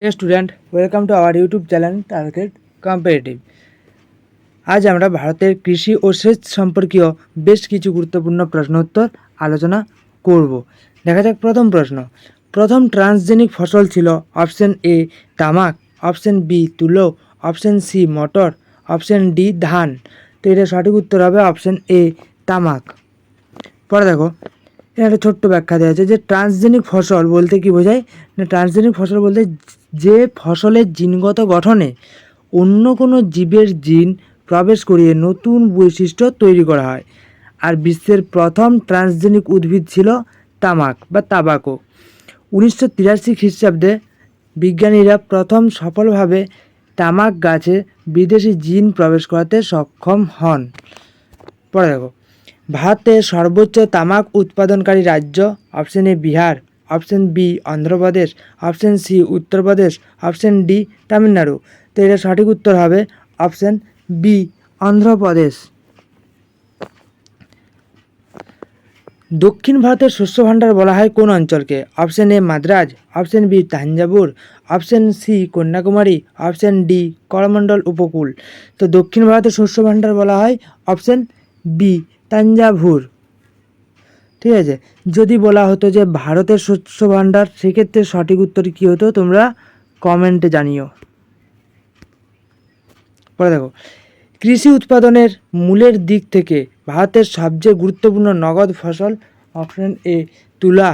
Hey student, welcome to our YouTube channel Target Competitive। আজ আমরা ভারতের কৃষি ও সেচ সম্পর্কীয় বেশ কিছু গুরুত্বপূর্ণ প্রশ্ন উত্তর আলোচনা করব। দেখা যাক প্রথম প্রশ্ন। প্রথম ট্রান্সজেনিক ফসল ছিল অপশন এ তামাক, অপশন বি তুলো, অপশন সি মটর, অপশন ডি ধান। তো এটা সঠিক উত্তর হবে অপশন এ তামাক। পরে দেখো এখানে একটা ছোট্ট ব্যাখ্যা দেওয়া আছে যে ট্রান্সজেনিক ফসল বলতে কি বোঝায় না, ট্রান্সজেনিক ফসল বলতে যে ফসলের জিনগত গঠনে অন্য কোনো জীবের জিন প্রবেশ করিয়ে নতুন বৈশিষ্ট্য তৈরি করা হয়। আর বিশ্বের প্রথম ট্রান্সজেনিক উদ্ভিদ ছিল তামাক বা তাবাকো। 1983 খ্রিস্টাব্দে বিজ্ঞানীরা প্রথম সফলভাবে তামাক গাছে বিদেশি জিন প্রবেশ করাতে সক্ষম হন। পরে দেখো ভারতের সর্বোচ্চ তামাক উৎপাদনকারী রাজ্য option A Bihar, option B Andhra Pradesh, option C Uttar Pradesh, option D Tamil Nadu. তো এটা সঠিক উত্তর হবে অপশন বি অন্ধ্রপ্রদেশ। দক্ষিণ ভারতের শস্য ভাণ্ডার বলা হয় কোন অঞ্চলকে? Option A Madras, option B Thanjavur, option C Kanyakumari, option D Coromandel উপকূল। তো দক্ষিণ ভারতের শস্য ভাণ্ডার বলা হয় অপশন বি তাঞ্জাভুর। ঠিক আছে, যদি বলা হতো যে ভারতের শস্য ভাণ্ডার সেক্ষেত্রে সঠিক উত্তর কী হতো তোমরা কমেন্টে জানিও। পরে দেখো কৃষি উৎপাদনের মূলের দিক থেকে ভারতের সবচেয়ে গুরুত্বপূর্ণ নগদ ফসল অপশন এ তুলা,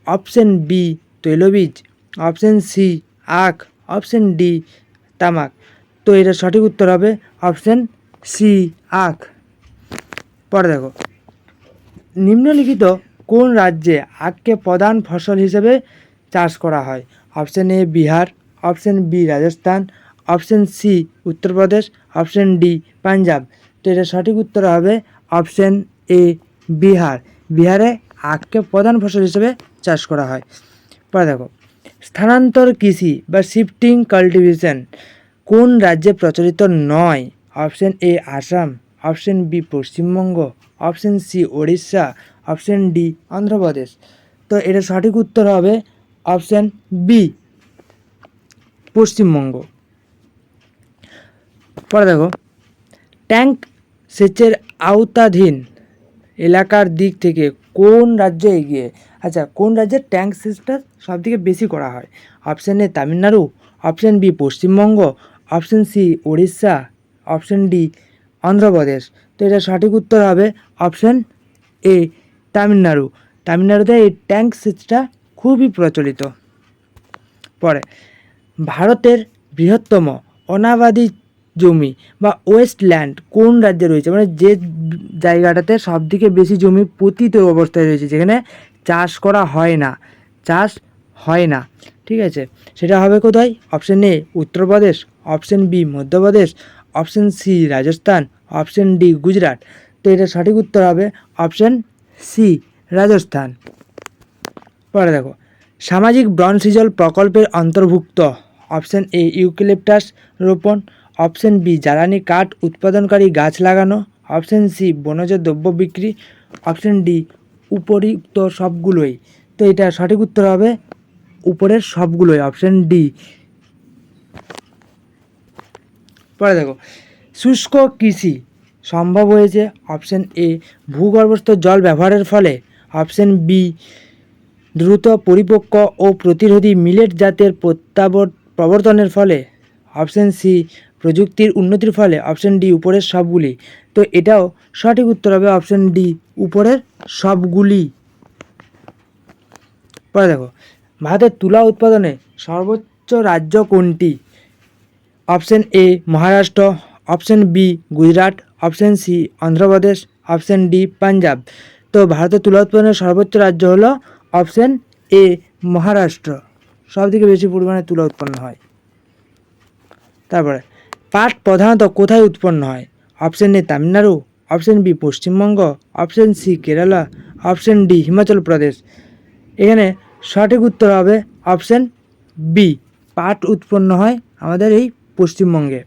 অপশন বি তৈলবীজ, অপশন সি আখ, অপশন ডি তামাক। তো এটা সঠিক উত্তর হবে অপশন সি আখ। পরে দেখো নিম্নলিখিত কোন রাজ্যে আখকে প্রধান ফসল হিসেবে চাষ করা হয়? Option A Bihar, option B Rajasthan, option C Uttar Pradesh, option D Punjab. তো এটা সঠিক উত্তর হবে অপশন এ বিহার। বিহারে আখকে প্রধান ফসল হিসেবে চাষ করা হয়। পরে দেখো স্থানান্তর কৃষি বা শিফটিং কাল্টিভেশন কোন রাজ্যে প্রচলিত নয়? Option A Assam, option B Paschimbanga, option C Odisha, option D Andhra Pradesh. তো এটা সঠিক উত্তর হবে অপশন বি পশ্চিমবঙ্গ। পরে দেখো ট্যাঙ্ক সেচের আওতাধীন এলাকার দিক থেকে কোন রাজ্য এগিয়ে? আচ্ছা, কোন রাজ্যের ট্যাঙ্ক সেচটা সব থেকে বেশি করা হয়? Option A Tamil Nadu, option B Paschimbanga, option C Odisha, option D Andhra Pradesh. তো এটা সঠিক উত্তর হবে অপশন এ তামিলনাড়ু। তামিলনাড়ুতে এই ট্যাঙ্ক সেচটা খুবই প্রচলিত। পরে ভারতের বৃহত্তম অনাবাদি জমি বা ওয়েস্টল্যান্ড কোন রাজ্যে রয়েছে? মানে যে জায়গাটাতে সবথেকে বেশি জমি পতিত অবস্থায় রয়েছে, যেখানে চাষ করা হয় না, চাষ হয় না, ঠিক আছে, সেটা হবে কোথায়? Option A Uttar Pradesh, option B Madhya Pradesh, option C Rajasthan, option D Gujarat. তো এটা সঠিক উত্তর হবে অপশন সি রাজস্থান। পরে দেখো সামাজিক বন সৃজন প্রকল্পের অন্তর্ভুক্ত অপশন এ ইউক্যালিপটাস রোপণ, অপশন বি জ্বালানি কাঠ উৎপাদনকারী গাছ লাগানো, অপশন সি বনজ দ্রব্য বিক্রি, অপশন ডি উপরিউক্ত সবগুলোই। তো এটা সঠিক উত্তর হবে উপরের সবগুলোই, অপশন ডি। পরে দেখো শুষ্ক কৃষি সম্ভব হয়েছে অপশন এ ভূগর্ভস্থ জল ব্যবহারের ফলে, অপশন বি দ্রুত পরিপক্ক ও প্রতিরোধী মিলেট জাতের প্রবর্তনের ফলে, অপশন সি প্রযুক্তির উন্নতির ফলে, অপশন ডি উপরের সবগুলি। তো এটাও সঠিক উত্তর হবে অপশন ডি উপরের সবগুলি। পরে দেখো ভারতের তুলা উৎপাদনে সর্বোচ্চ রাজ্য কোনটি? Option A Maharashtra, option B Gujarat, option C Andhra Pradesh, option D Punjab. তো ভারতের তুলা উৎপাদনের সর্বোচ্চ রাজ্য হলো অপশন এ মহারাষ্ট্র। সবথেকে বেশি পরিমাণে তুলা উৎপন্ন হয়। তারপরে পাট প্রধানত কোথায় উৎপন্ন হয়? Option A Tamil Nadu, option B Paschimbanga, option C Kerala, option D Himachal Pradesh. এখানে সঠিক উত্তর হবে অপশন বি, পাট উৎপন্ন হয় আমাদের এই পশ্চিমবঙ্গে।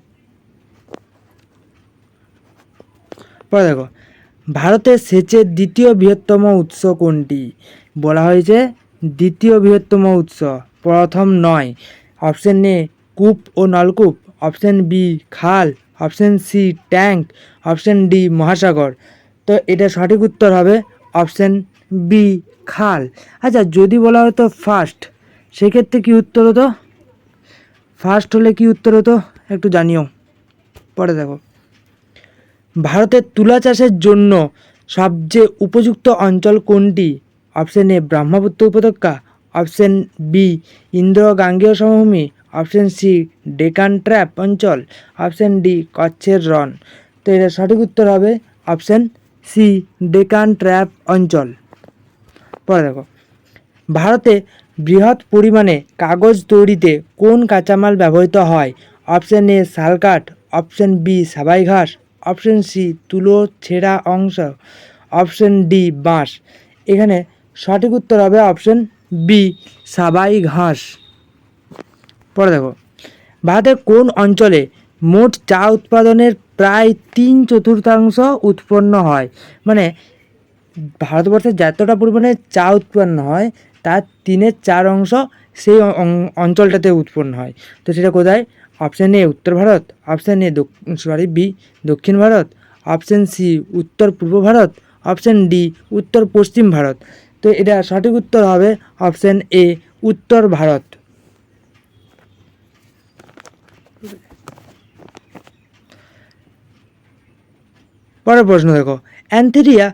পরে দেখো ভারতের সেচের দ্বিতীয় বৃহত্তম উৎস কোনটি? বলা হয়েছে দ্বিতীয় বৃহত্তম উৎস, প্রথম নয়। অপশন এ কূপ ও নলকূপ, অপশন বি খাল, option C tank, option D মহাসাগর। তো এটা সঠিক উত্তর হবে অপশন বি খাল। আচ্ছা, যদি বলা হতো ফার্স্ট, সেক্ষেত্রে কি উত্তর হতো? ফার্স্ট হলে কি উত্তর হতো একটু জানিও। পরে দেখো, ভারতের তুলা চাষের জন্য সবচেয়ে উপযুক্ত অঞ্চল কোনটি? অপশন এ ব্রহ্মপুত্র উপত্যকা, অপশন বি ইন্দ্র গাঙ্গেয় সমভূমি, অপশন সি ডেকান ট্র্যাপ অঞ্চল, অপশন ডি কচ্ছের রন। তো এটা সঠিক উত্তর হবে অপশন সি ডেকান ট্র্যাপ অঞ্চল। পরে দেখো, ভারতে বৃহৎ পরিমাণে কাগজ তৈরিতে কোন কাঁচামাল ব্যবহৃত হয়? অপশন এ শালকাঠ, অপশন বি সাবাই ঘাস, অপশন সি তুলো ছেঁড়া অংশ, অপশন ডি বাঁশ। এখানে সঠিক উত্তর হবে অপশন বি সাবাই ঘাস। পরে দেখো, ভারতের কোন অঞ্চলে মোট চা উৎপাদনের প্রায় 3/4 উৎপন্ন হয়? মানে ভারতবর্ষে যতটা পরিমাণে চা উৎপন্ন হয় তার 3/4 সেই অঞ্চলটাতে উৎপন্ন হয়। তো সেটা কোথায়? অপশান এ উত্তর ভারত, অপশান এ বি দক্ষিণ ভারত, অপশান সি উত্তর পূর্ব ভারত, অপশান ডি উত্তর পশ্চিম ভারত। তো এটা সঠিক উত্তর হবে অপশান এ উত্তর ভারত। পরের প্রশ্ন দেখো, অ্যান্থেরিয়া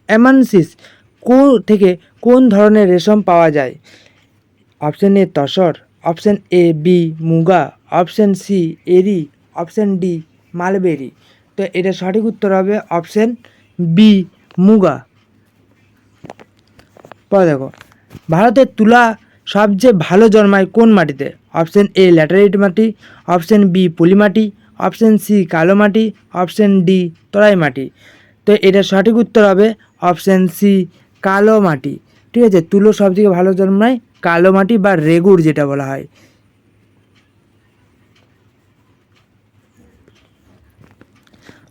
অ্যামানসিস থেকে কোন ধরনের রেশম পাওয়া যায়? Option A tasar, option A B muga, option C eri, option D mulberry. তো এটা সঠিক উত্তর হবে অপশান বি মুগা। পরে দেখো, ভারতের তুলা সবচেয়ে ভালো জন্মায় কোন মাটিতে? অপশান এ ল্যাটেরাইট মাটি, অপশান বি পলি মাটি, অপশান সি কালো মাটি, অপশান ডি তরাই মাটি। তো এটা সঠিক উত্তর হবে অপশান সি কালো মাটি। ঠিক আছে, তুলো সবথেকে ভালো জন্মায় কালো মাটি বা রেগুড় যেটা বলা হয়।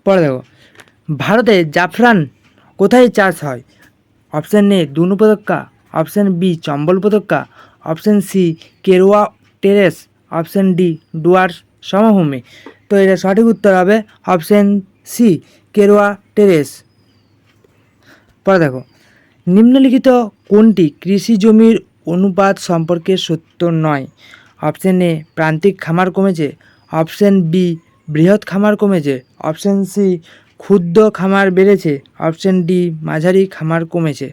পরে দেখো, ভারতে জাফরান কোথায় চাষ হয়? অপশান এ দুন উপত্যকা, অপশান বি চম্বল উপত্যকা, option C Karewa terrace, option D Dooars সমভূমি। তো এটা সঠিক উত্তর হবে অপশান সি কেরোয়া টেরেস। পরে দেখো, নিম্নলিখিত কোনটি কৃষি জমির অনুপাত সম্পর্কে সত্য নয়? অপশান এ প্রান্তিক খামার কমেছে, অপশান বি বৃহৎ খামার কমেছে, অপশান সি ক্ষুদ্র খামার বেড়েছে, অপশান ডি মাঝারি খামার কমেছে।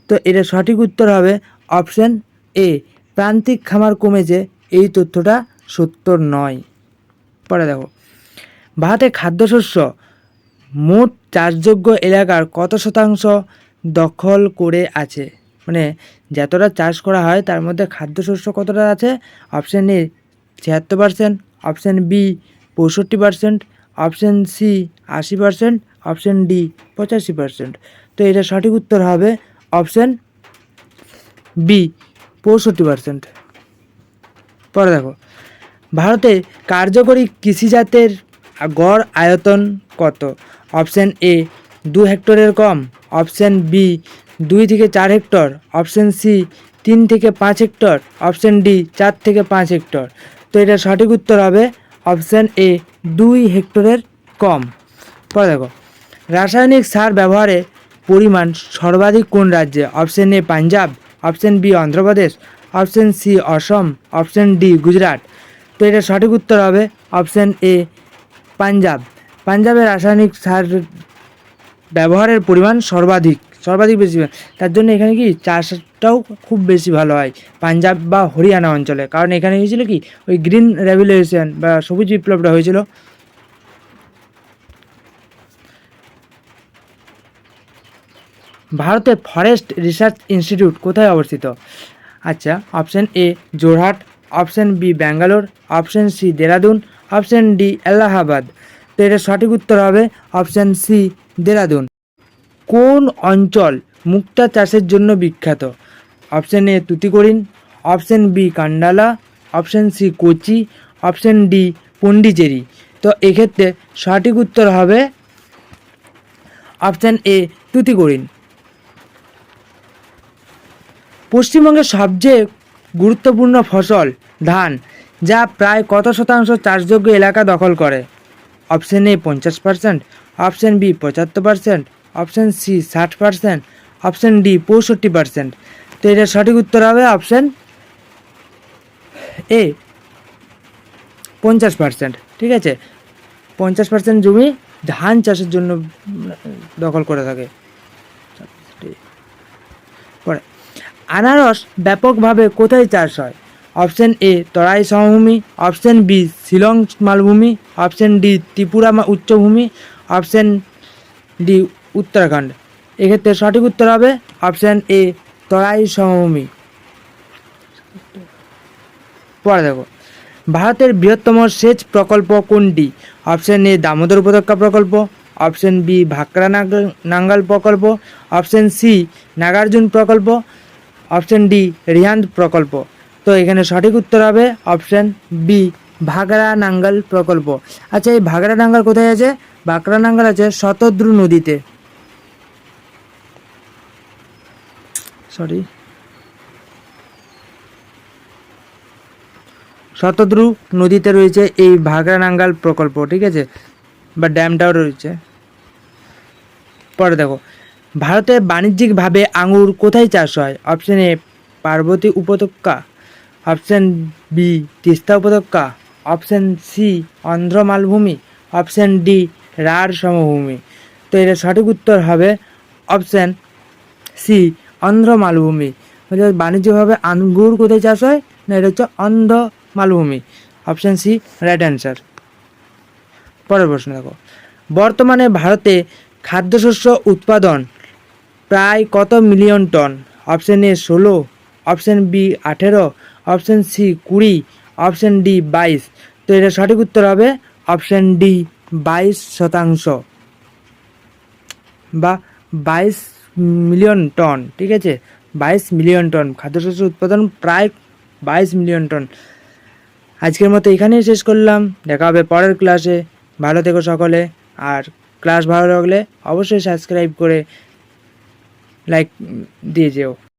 তো এটা সঠিক উত্তর হবে অপশান এ প্রান্তিক খামার কমেছে। এই তথ্যটা সত্য নয়। পরে দেখো, ভারতে খাদ্যশস্য মোট চাষযোগ্য এলাকার কত শতাংশ দখল করে আছে? মানে যতটা চাষ করা হয় তার মধ্যে খাদ্যশস্য কতটা আছে? Option A 76%, option B 65%, option C 80%, option D 85%। তো এটা সঠিক উত্তর হবে অপশান বি 65%। পরে দেখো, ভারতে কার্যকরী কৃষিজাতের গড় আয়তন কত? অপশান এ 2 হেক্টরের কম, অপশান বি 2 থেকে 4 হেক্টর, অপশান সি 3 থেকে 5 হেক্টর, অপশান ডি 4 থেকে 5 হেক্টর। তো এটা সঠিক উত্তর হবে অপশান এ 2 হেক্টরের কম। পরে দেখো, রাসায়নিক সার ব্যবহারে পরিমাণ সর্বাধিক কোন রাজ্যে? Option A Punjab, option B Andhra Pradesh, option C Assam, option D Gujarat. তো এটা সঠিক উত্তর হবে অপশান এ পাঞ্জাব। পাঞ্জাবে রাসায়নিক সার ব্যবহারের পরিমাণ সর্বাধিক বেশি, তার জন্য এখানে কি চাষটাও খুব বেশি ভালো হয় পাঞ্জাব বা হরিয়ানা অঞ্চলে। কারণ এখানে হয়েছিল কি ওই গ্রিন রেভলিউশন বা সবুজ বিপ্লবটা হয়েছিল। ভারতের ফরেস্ট রিসার্চ ইনস্টিটিউট কোথায় অবস্থিত? আচ্ছা, option A Jorhat, option B Bangalore, option C Dehradun, option D Allahabad. তো এটা সঠিক উত্তর হবে অপশান সি দেরাদুন। কোন অঞ্চল মুক্তা চাষের জন্য বিখ্যাত? Option A Tuticorin, option B Kandla, option C Kochi, option D Pondicherry. তো এক্ষেত্রে সঠিক উত্তর হবে অপশান এ তুতিকোরিন। পশ্চিমবঙ্গের সবচেয়ে গুরুত্বপূর্ণ ফসল ধান, যা প্রায় কত শতাংশ চাষযোগ্য এলাকা দখল করে? Option A 50%, option B 75%, option C 60%, option D 65%। তো এটা সঠিক উত্তর হবে অপশন এ 50%। ঠিক আছে, 50% জমি ধান চাষের জন্য দখল করে থাকে। পরে আনারস ব্যাপকভাবে কোথায় চাষ হয়? অপশন এ তরাই সমভূমি, অপশন বি শিলং মালভূমি, অপশন ডি ত্রিপুরা উচ্চভূমি, অপশন ডি উত্তরাখণ্ড। এক্ষেত্রে সঠিক উত্তর হবে অপশন এ তরাই সমভূমি। পরে দেখো, ভারতের বৃহত্তম সেচ প্রকল্প কোনটি? অপশন এ দামোদর উপত্যকা প্রকল্প, অপশন বি ভাকরা নাঙ্গাল প্রকল্প, অপশন সি নাগার্জুন প্রকল্প, অপশন ডি রিহান্দ প্রকল্প। তো এখানে সঠিক উত্তর হবে অপশন বি ভাগড়া নাঙ্গল প্রকল্প। আচ্ছা, এই ভাগড়া নাঙ্গল কোথায় আছে? ভাকরা নাঙ্গল আছে শতদ্রু নদীতে। শতদ্রু নদীতে রয়েছে এই ভাগড়া নাঙ্গল প্রকল্প। ঠিক আছে, বা ড্যামটাও রয়েছে। পরে দেখো, ভারতে বাণিজ্যিকভাবে আঙুর কোথায় চাষ হয়? অপশন এ পার্বতী উপত্যকা, অপশন বি তিস্তা উপত্যকা, অপশন সি অন্ধ্র মালভূমি, অপশন ডি রাঢ় সমভূমি। তো এটা সঠিক উত্তর হবে অপশন সি অন্ধ্র মালভূমি। বাণিজ্যিকভাবে আঙ্গুর কোথায় চাষ হয়? না, এটা হচ্ছে অন্ধ্র মালভূমি। Option C right answer. পরের প্রশ্ন দেখো, বর্তমানে ভারতে খাদ্যশস্য উৎপাদন প্রায় কত million ton? Option A 16, option B 18, option C 20, option D 22। তো এটা সঠিক উত্তর হবে অপশন ডি 22% বা 22 মিলিয়ন টন। ঠিক আছে, 22 মিলিয়ন টন খাদ্যশস্য উৎপাদন, প্রায় 22 মিলিয়ন টন। আজকের মতো এখানেই শেষ করলাম, দেখা হবে পরের ক্লাসে। ভালো থেকো সকলে, আর ক্লাস ভালো লাগলে অবশ্যই সাবস্ক্রাইব করে লাইক দিয়ে যেও।